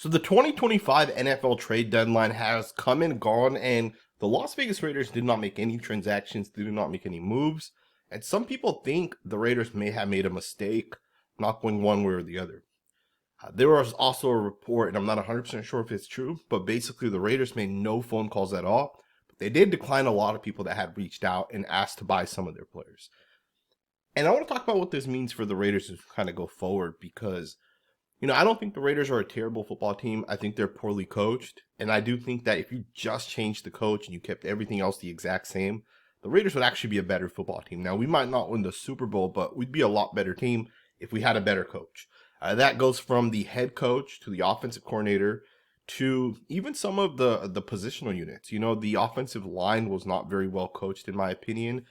So the 2025 NFL trade deadline has come and gone, and the Las Vegas Raiders did not make any transactions, they did not make any moves. And some people think the Raiders may have made a mistake, not going one way or the other. There was also a report, and I'm not 100% sure if it's true, but basically the Raiders made no phone calls at all. But they did decline a lot of people that had reached out and asked to buy some of their players. And I want to talk about what this means for the Raiders to kind of go forward because I don't think the Raiders are a terrible football team. I think they're poorly coached. And I do think that if you just changed the coach and you kept everything else the exact same, the Raiders would actually be a better football team. Now, we might not win the Super Bowl, but we'd be a lot better team if we had a better coach. That goes from the head coach to the offensive coordinator to even some of the positional units. The offensive line was not very well coached, in my opinion.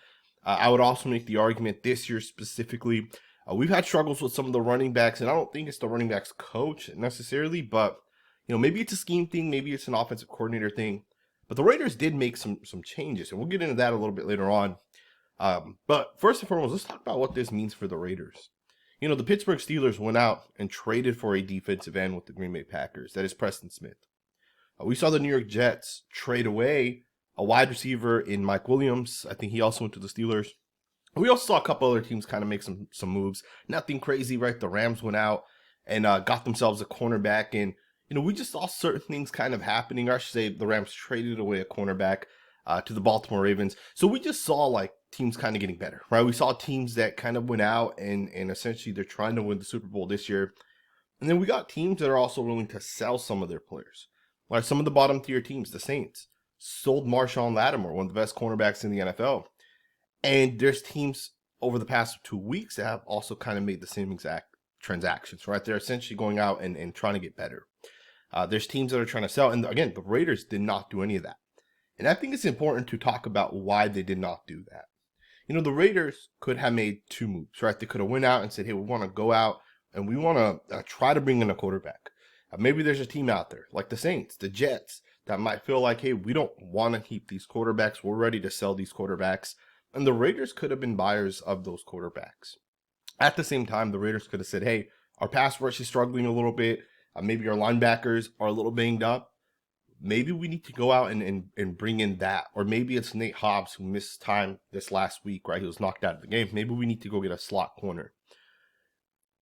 I would also make the argument this year specifically. We've had struggles with some of the running backs, and I don't think it's the running backs coach necessarily, but maybe it's a scheme thing, maybe it's an offensive coordinator thing. But the Raiders did make some changes, and we'll get into that a little bit later on. But first and foremost, let's talk about what this means for the Raiders. The Pittsburgh Steelers went out and traded for a defensive end with the Green Bay Packers. That is Preston Smith. We saw the New York Jets trade away a wide receiver in Mike Williams. I think he also went to the Steelers. We also saw a couple other teams kind of make some moves. Nothing crazy, right? The Rams went out and got themselves a cornerback. And, we just saw certain things kind of happening. Or I should say the Rams traded away a cornerback to the Baltimore Ravens. So we just saw like teams kind of getting better, right? We saw teams that kind of went out and essentially they're trying to win the Super Bowl this year. And then we got teams that are also willing to sell some of their players. Like some of the bottom tier teams, the Saints, sold Marshawn Lattimore, one of the best cornerbacks in the NFL. And there's teams over the past 2 weeks that have also kind of made the same exact transactions, right? They're essentially going out and trying to get better. There's teams that are trying to sell. And again, the Raiders did not do any of that. And I think it's important to talk about why they did not do that. The Raiders could have made two moves, right? They could have went out and said, hey, we want to go out and we want to try to bring in a quarterback. Maybe there's a team out there like the Saints, the Jets, that might feel like, hey, we don't want to keep these quarterbacks. We're ready to sell these quarterbacks. And the Raiders could have been buyers of those quarterbacks. At the same time, the Raiders could have said, hey, our pass rush is struggling a little bit. Maybe our linebackers are a little banged up. Maybe we need to go out and bring in that. Or maybe it's Nate Hobbs who missed time this last week, right? He was knocked out of the game. Maybe we need to go get a slot corner.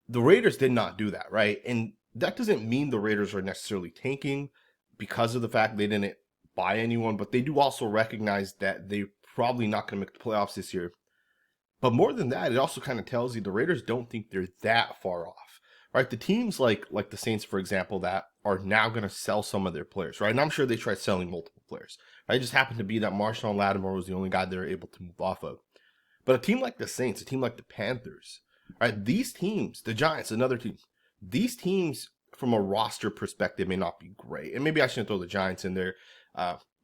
The Raiders did not do that, right? And that doesn't mean the Raiders are necessarily tanking because of the fact they didn't buy anyone. But they do also recognize that they're probably not going to make the playoffs this year. But more than that, it also kind of tells you the Raiders don't think they're that far off, right? The teams like the Saints, for example, that are now going to sell some of their players, right? And I'm sure they tried selling multiple players. Right? It just happened to be that Marshawn Lattimore was the only guy they were able to move off of. But a team like the Saints, a team like the Panthers, right? These teams, the Giants, another team, these teams from a roster perspective may not be great. And maybe I shouldn't throw the Giants in there.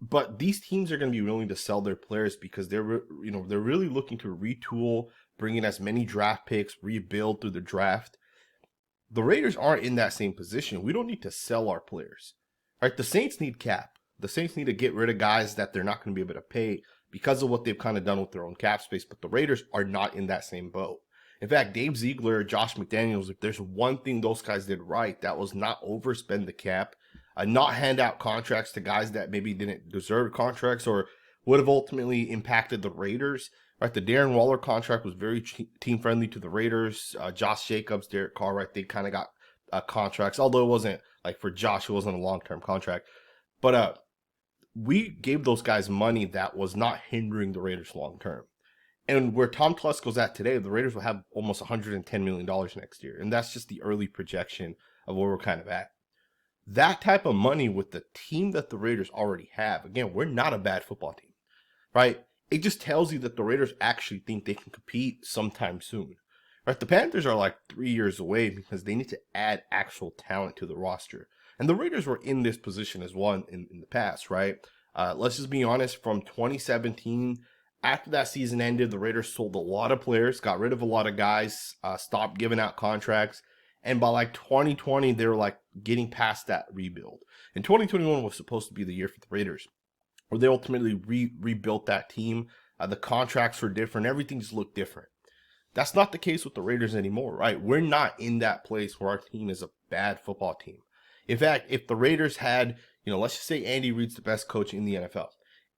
But these teams are going to be willing to sell their players because they're really looking to retool, bring in as many draft picks, rebuild through the draft. The Raiders aren't in that same position. We don't need to sell our players. Right? The Saints need cap. The Saints need to get rid of guys that they're not going to be able to pay because of what they've kind of done with their own cap space. But the Raiders are not in that same boat. In fact, Dave Ziegler, Josh McDaniels, if there's one thing those guys did right, that was not overspend the cap, not hand out contracts to guys that maybe didn't deserve contracts or would have ultimately impacted the Raiders. Right, the Darren Waller contract was very team friendly to the Raiders. Josh Jacobs, Derek Carr, right, they kind of got contracts, although it wasn't like for Josh, it wasn't a long-term contract. But we gave those guys money that was not hindering the Raiders long-term. And where Tom Telesco's at today, the Raiders will have almost $110 million next year. And that's just the early projection of where we're kind of at. That type of money with the team that the Raiders already have, again, we're not a bad football team, right? It just tells you that the Raiders actually think they can compete sometime soon. Right? The Panthers are like 3 years away because they need to add actual talent to the roster. And the Raiders were in this position as well in the past, right? Let's just be honest, from 2017, after that season ended, the Raiders sold a lot of players, got rid of a lot of guys, stopped giving out contracts. And by like 2020, they were like getting past that rebuild. And 2021 was supposed to be the year for the Raiders, where they ultimately rebuilt that team. The contracts were different. Everything just looked different. That's not the case with the Raiders anymore, right? We're not in that place where our team is a bad football team. In fact, if the Raiders had, let's just say Andy Reid's the best coach in the NFL.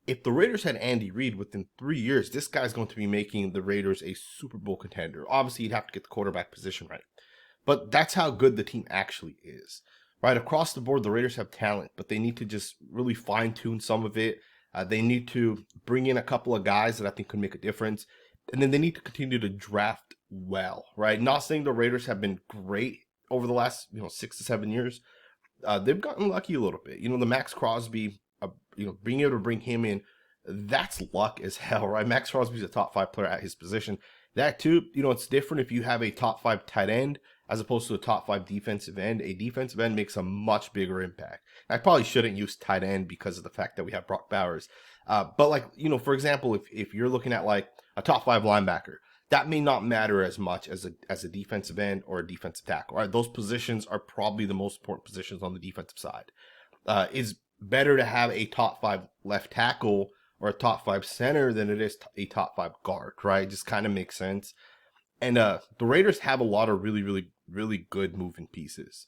If the Raiders had Andy Reid within 3 years, this guy's going to be making the Raiders a Super Bowl contender. Obviously, you'd have to get the quarterback position right. But that's how good the team actually is. Right? Across the board, the Raiders have talent, but they need to just really fine-tune some of it. They need to bring in a couple of guys that I think could make a difference. And then they need to continue to draft well, right? Not saying the Raiders have been great over the last, 6 to 7 years. They've gotten lucky a little bit. The maxx Crosby, being able to bring him in, that's luck as hell, right? Maxx Crosby's a top 5 player at his position. That too, it's different if you have a top 5 tight end as opposed to a top 5 defensive end. A defensive end makes a much bigger impact. I probably shouldn't use tight end because of the fact that we have Brock Bowers. But for example, if you're looking at like a top 5 linebacker, that may not matter as much as a defensive end or a defensive tackle, right? Those positions are probably the most important positions on the defensive side. It's better to have a top 5 left tackle or a top 5 center than it is a top 5 guard, right? It just kind of makes sense. And the Raiders have a lot of really, really, really good moving pieces.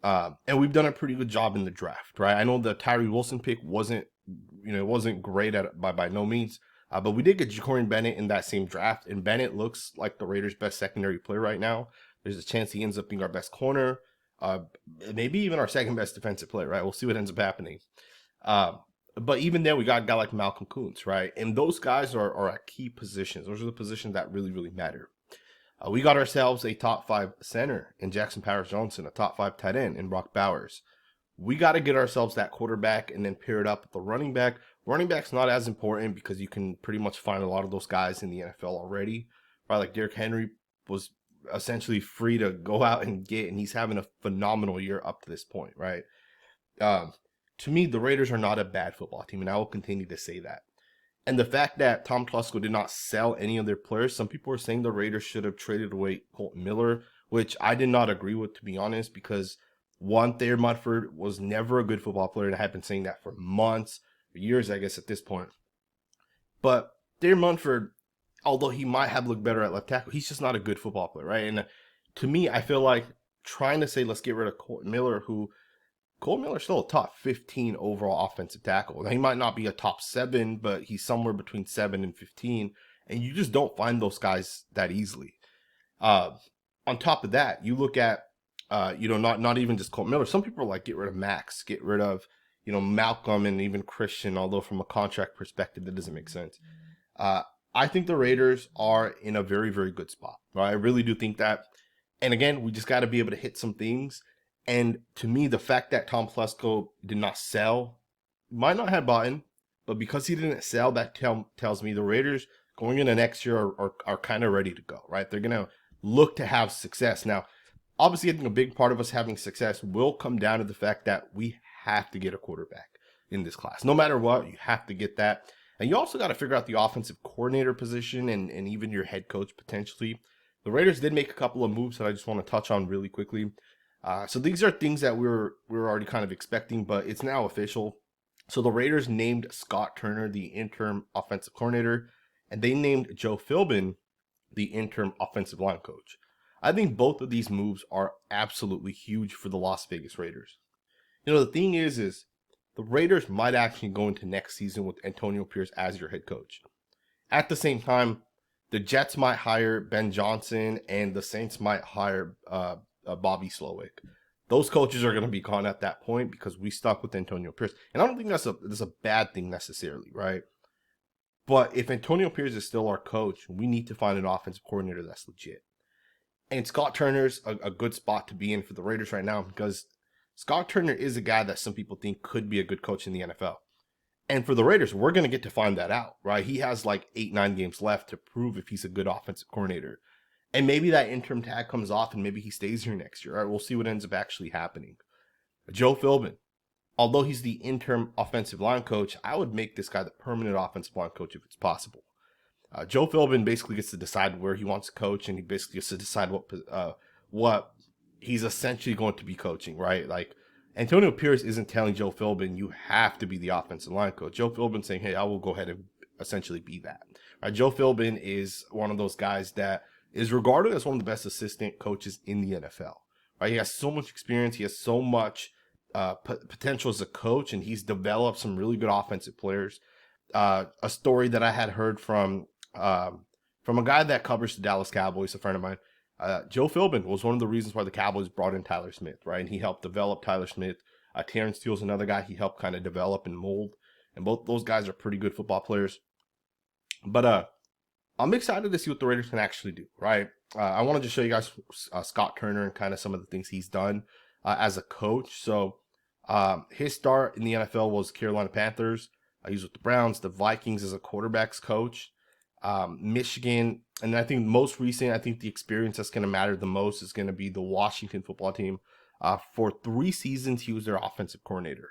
And we've done a pretty good job in the draft, right? I know the Tyree Wilson pick wasn't great by no means. But we did get Ja'Cory Bennett in that same draft, and Bennett looks like the Raiders' best secondary player right now. There's a chance he ends up being our best corner, maybe even our second best defensive player, right? We'll see what ends up happening. But even then, we got a guy like Malcolm Koonce, right? And those guys are at key positions. Those are the positions that really, really matter. We got ourselves a top 5 center in Jackson Powers-Johnson, a top 5 tight end in Brock Bowers. We got to get ourselves that quarterback and then pair it up with the running back. Running back's not as important because you can pretty much find a lot of those guys in the NFL already, right? Like Derrick Henry was essentially free to go out and get, and he's having a phenomenal year up to this point, right? To me, the Raiders are not a bad football team, and I will continue to say that. And the fact that Tom Telesco did not sell any of their players, some people are saying the Raiders should have traded away Kolton Miller, which I did not agree with, to be honest, because one, Thayer Munford was never a good football player, and I have been saying that for months, years, I guess, at this point. But Thayer Munford, although he might have looked better at left tackle, he's just not a good football player, right? And to me, I feel like trying to say, let's get rid of Kolton Miller's still a top 15 overall offensive tackle. Now, he might not be a top 7, but he's somewhere between 7 and 15, and you just don't find those guys that easily. On top of that, you look at, not even just Kolton Miller. Some people are like, get rid of Maxx, get rid of, Malcolm and even Christian, although from a contract perspective, that doesn't make sense. I think the Raiders are in a very, very good spot. Right? I really do think that. And again, we just got to be able to hit some things. And to me, the fact that Tom Telesco did not sell, might not have bought in, but because he didn't sell, that tells me the Raiders going into next year are kind of ready to go, right? They're going to look to have success. Now, obviously, I think a big part of us having success will come down to the fact that we have to get a quarterback in this class. No matter what, you have to get that. And you also got to figure out the offensive coordinator position and even your head coach potentially. The Raiders did make a couple of moves that I just want to touch on really quickly. So these are things that we were already kind of expecting, but it's now official. So the Raiders named Scott Turner the interim offensive coordinator, and they named Joe Philbin the interim offensive line coach. I think both of these moves are absolutely huge for the Las Vegas Raiders. The thing is the Raiders might actually go into next season with Antonio Pierce as your head coach. At the same time, the Jets might hire Ben Johnson, and the Saints might hire Bobby Slowick. Those coaches are going to be gone at that point because we stuck with Antonio Pierce. And I don't think that's a bad thing necessarily, right? But if Antonio Pierce is still our coach, we need to find an offensive coordinator that's legit. And Scott Turner's a good spot to be in for the Raiders right now because Scott Turner is a guy that some people think could be a good coach in the NFL. And for the Raiders, we're going to get to find that out, right? He has like 8-9 games left to prove if he's a good offensive coordinator. And maybe that interim tag comes off and maybe he stays here next year. All right, we'll see what ends up actually happening. Joe Philbin, although he's the interim offensive line coach, I would make this guy the permanent offensive line coach if it's possible. Joe Philbin basically gets to decide where he wants to coach, and he basically gets to decide what he's essentially going to be coaching, right? Like, Antonio Pierce isn't telling Joe Philbin, you have to be the offensive line coach. Joe Philbin saying, hey, I will go ahead and essentially be that. Right? Joe Philbin is one of those guys that is regarded as one of the best assistant coaches in the NFL. Right? He has so much experience. He has so much potential as a coach, and he's developed some really good offensive players. A story that I had heard from a guy that covers the Dallas Cowboys, a friend of mine. Joe Philbin was one of the reasons why the Cowboys brought in Tyler Smith, right? And he helped develop Tyler Smith. Terrence Steele's another guy he helped kind of develop and mold. And both those guys are pretty good football players. But I'm excited to see what the Raiders can actually do, right? I wanted to show you guys Scott Turner and kind of some of the things he's done as a coach. So his start in the NFL was Carolina Panthers. He was with the Browns, the Vikings as a quarterbacks coach, Michigan, and I think most recent, I think the experience that's going to matter the most is going to be the Washington football team. For 3 seasons, he was their offensive coordinator.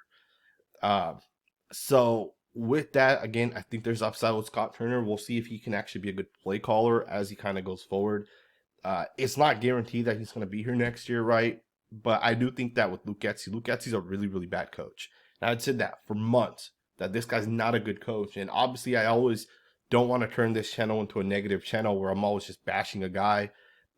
So with that, again, I think there's upside with Scott Turner. We'll see if he can actually be a good play caller as he kind of goes forward. It's not guaranteed that he's going to be here next year, right? But I do think that with Luke Getsy's a really, really bad coach. And I'd said that for months, that this guy's not a good coach. And obviously, I always don't want to turn this channel into a negative channel where I'm always just bashing a guy.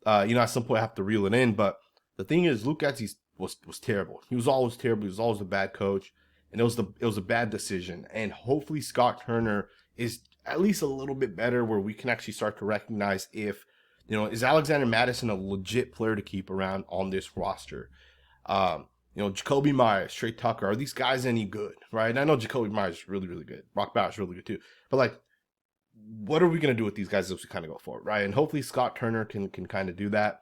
At some point I have to reel it in. But the thing is, Luke Getsy was terrible. He was always terrible. He was always a bad coach. And it was a bad decision. And hopefully Scott Turner is at least a little bit better where we can actually start to recognize if, is Alexander Mattison a legit player to keep around on this roster? Jacoby Myers, Trey Tucker, are these guys any good, right? And I know Jacoby Myers is really, really good. Brock Bowers is really good too. But what are we going to do with these guys as we kind of go forward, right? And hopefully Scott Turner can kind of do that.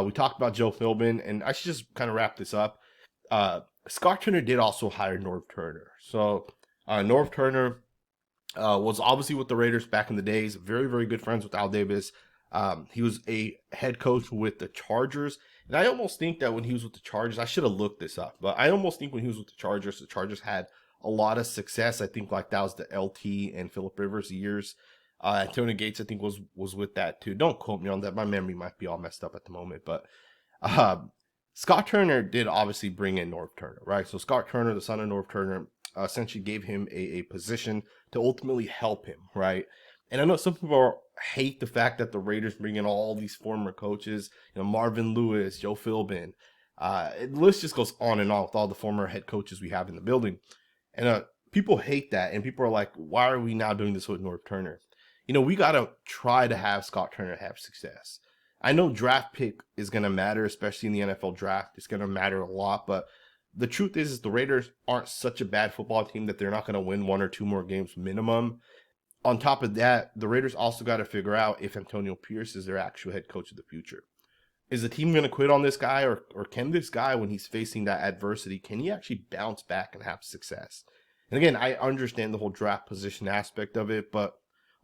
We talked about Joe Philbin, and I should just kind of wrap this up. Scott Turner did also hire Norv Turner. So Norv Turner was obviously with the Raiders back in the days, very, very good friends with Al Davis. He was a head coach with the Chargers. And I almost think that when he was with the Chargers, I should have looked this up, but I almost think when he was with the Chargers had a lot of success. I think that was the LT and Phillip Rivers years. Tony Gates, I think, was with that too. Don't quote me on that. My memory might be all messed up at the moment, but Scott Turner did obviously bring in Norv Turner, right? So Scott Turner, the son of Norv Turner, essentially gave him a position to ultimately help him, right? And I know some people hate the fact that the Raiders bring in all these former coaches, Marvin Lewis, Joe Philbin. The list just goes on and on with all the former head coaches we have in the building. And people hate that. And people are like, why are we now doing this with Norv Turner? We got to try to have Scott Turner have success. I know draft pick is going to matter, especially in the NFL draft. It's going to matter a lot. But the truth is the Raiders aren't such a bad football team that they're not going to win 1 or 2 more games minimum. On top of that, the Raiders also got to figure out if Antonio Pierce is their actual head coach of the future. Is the team going to quit on this guy, or can this guy, when he's facing that adversity, can he actually bounce back and have success? And again, I understand the whole draft position aspect of it, but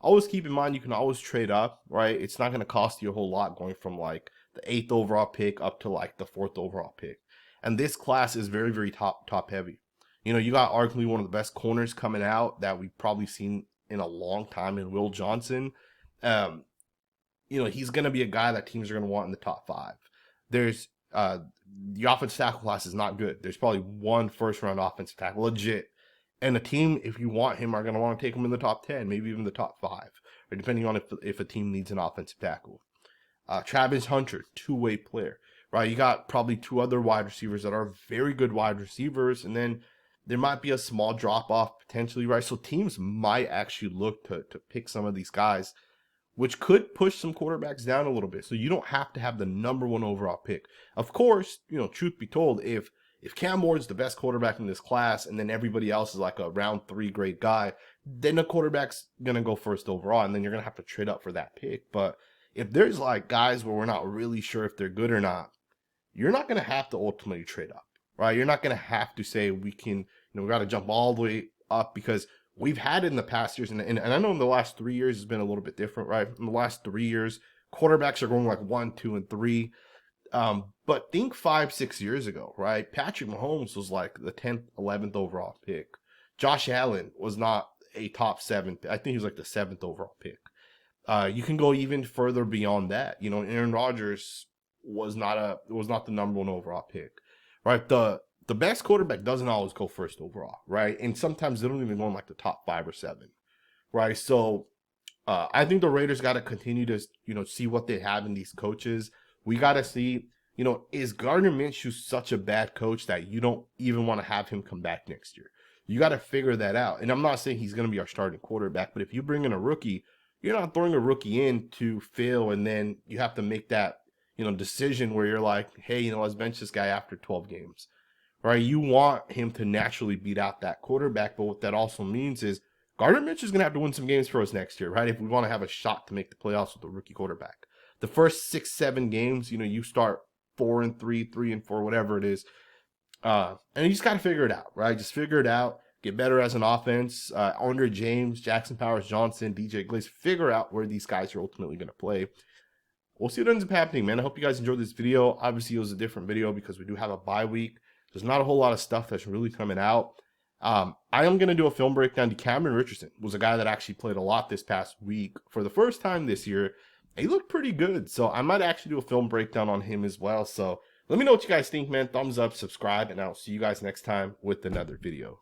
always keep in mind you can always trade up, right? It's not going to cost you a whole lot going from the 8th overall pick up to the 4th overall pick. And this class is very, very top heavy. You got arguably one of the best corners coming out that we've probably seen in a long time in Will Johnson. He's going to be a guy that teams are going to want in the top 5. There's the offensive tackle class is not good. There's probably 1 first-round offensive tackle, legit. And a team, if you want him, are going to want to take him in the top 10, maybe even the top 5, or depending on if a team needs an offensive tackle. Travis Hunter, 2-way player, right? You got probably 2 other wide receivers that are very good wide receivers, and then there might be a small drop-off potentially, right? So teams might actually look to pick some of these guys, which could push some quarterbacks down a little bit. So you don't have to have the number 1 overall pick. Of course, truth be told, if Cam Ward's the best quarterback in this class and then everybody else is like a round 3 grade guy, then the quarterback's going to go first overall, and then you're going to have to trade up for that pick. But if there's guys where we're not really sure if they're good or not, you're not going to have to ultimately trade up. Right, you're not going to have to say we can, we got to jump all the way up, because we've had it in the past years, and I know in the last 3 years it's been a little bit different, right? In the last 3 years, quarterbacks are going 1, 2, and 3. But think 5-6 years ago, right? Patrick Mahomes was the 10th, 11th overall pick. Josh Allen was not a top 7. I think he was the 7th overall pick. You can go even further beyond that. Aaron Rodgers was not the number 1 overall pick. Right, the best quarterback doesn't always go first overall, right? And sometimes they don't even go in the top 5 or 7, right? So I think the Raiders got to continue to see what they have in these coaches. We got to see You know, is Gardner Minshew such a bad coach that you don't even want to have him come back next year? You got to figure that out. And I'm not saying he's going to be our starting quarterback, but if you bring in a rookie, you're not throwing a rookie in to fail, and then you have to make that, you know, decision where you're like, hey, you know, let's bench this guy after 12 games, right? You want him to naturally beat out that quarterback, but what that also means is Gardner Minshew is going to have to win some games for us next year, right? If we want to have a shot to make the playoffs with a rookie quarterback. The first 6-7 games, you know, you start 4-3, 3-4, whatever it is. And you just got to figure it out, right? Just figure it out. Get better as an offense. Andre James, Jackson Powers Johnson, DJ Glaze. Figure out where these guys are ultimately going to play. We'll see what ends up happening, man. I hope you guys enjoyed this video. Obviously, it was a different video because we do have a bye week. There's not a whole lot of stuff that's really coming out. I am going to do a film breakdown. Cameron Richardson was a guy that actually played a lot this past week for the first time this year. He looked pretty good, so I might actually do a film breakdown on him as well. So let me know what you guys think, man. Thumbs up, subscribe, and I'll see you guys next time with another video.